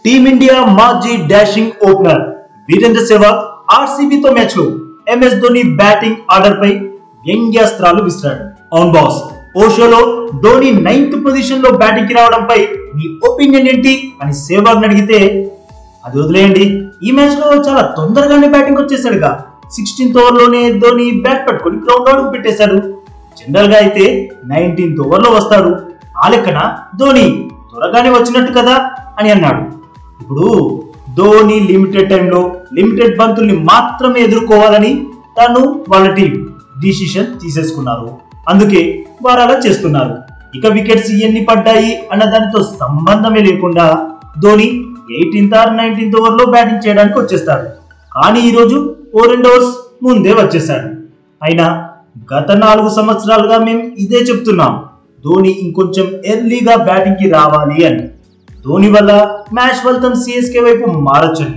Team India మాజీ dashing opener Virender Sehwag RCB తో match లో ఎంఎస్ ధోని బ్యాటింగ్ ఆర్డర్ పై వ్యంగ్యాస్త్రాలు విసిరాడు. అవును బాస్, ఓ షోలో ధోని 9th పొజిషన్ లో బ్యాటింగ్ కి రావడంపై మీ ఒపీనియన్ ఏంటి అని సెహ్వాగ్ అడిగితే, అది వదిలేయండి, ఈ మ్యాచ్ లో చాలా తొందరగానే బ్యాటింగ్ వచ్చేసాడుగా, 16th ఓవర్లోనే ధోని బ్యాట్ పట్టుకొని గ్రౌండ్ అడుగు పెట్టేశాడు. జనరల్ గా అయితే 19th ఓవర్లో వస్తాడు, ఆ లెక్కన ధోని త్వరగానే వచ్చినట్టు కదా అని అన్నాడు. ఇప్పుడు ధోని లిమిటెడ్ టైంలో లిమిటెడ్ బంతుల్ని మాత్రమే ఎదుర్కోవాలని తను వాళ్ళ టీం డిసిషన్ తీసేసుకున్నారు. అందుకే వారు అలా చేస్తున్నారు. ఇక వికెట్స్ ఎన్ని పడ్డాయి అన్న దానితో సంబంధమే లేకుండా ధోని 18th or 19th ఓవర్లో బ్యాటింగ్ చేయడానికి వచ్చేస్తాడు. కానీ ఈరోజు 2 అవర్స్ ముందే వచ్చేసాడు. అయినా గత 4 సంవత్సరాలుగా మేము ఇదే చెప్తున్నాం, ధోని ఇంకొంచెం ఎర్లీగా బ్యాటింగ్ కి రావాలి అని. ధోని వల్ల మ్యాచ్ ఫలితం సిఎస్కే వైపు మారొచ్చని,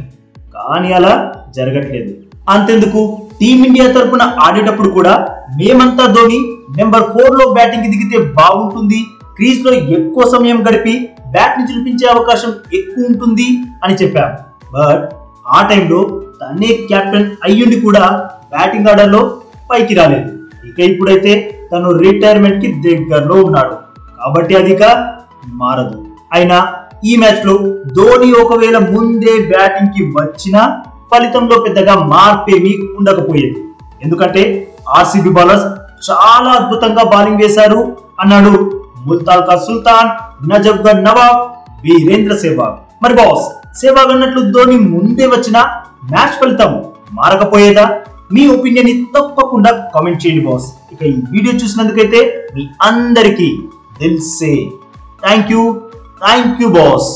కానీ అలా జరగట్లేదు. అంతెందుకు, టీమిండియా తరఫున ఆడేటప్పుడు కూడా మేమంతా ధోని నెంబర్ 4 లో బ్యాటింగ్ కి దిగితే బాగుంటుంది, క్రీజ్ లో ఎక్కువ సమయం గడిపి బ్యాట్ ని చూపించే అవకాశం ఎక్కువ ఉంటుంది అని చెప్పాం. బట్ ఆ టైంలో తనే కెప్టెన్ అయ్యుండి కూడా బ్యాటింగ్ ఆర్డర్ లో పైకి రాలేదు. ఇక ఇప్పుడైతే తను రిటైర్మెంట్ కి దగ్గరలో ఉన్నాడు, కాబట్టి అది ఇక మారదు. అయినా ఈ మ్యాచ్ లో ధోని ఒకవేళ ముందే బ్యాటింగ్ కి వచ్చినా ఫలితంలో పెద్దగా మార్పేమీ ఉండకపోయేది. ఎందుకంటే ఆర్సీబీ బౌలర్స్ చాలా అద్భుతంగా బౌలింగ్ వేశారు అన్నాడు ముల్తాన్ కా సుల్తాన్, నజఫ్గఢ్ నవాబ్, వీరేంద్ర సెహ్వాగ్. మరి బాస్, సెహ్వాగ్ అన్నట్లు ధోని ముందే వచ్చిన మ్యాచ్ ఫలితం మారకపోయేదా? మీ ఒపీనియన్ ని తప్పకుండా కామెంట్ చేయండి బాస్. ఇక ఈ వీడియో చూసినందుకైతే మీ అందరికీ దిల్ సే థ్యాంక్ యూ బాస్.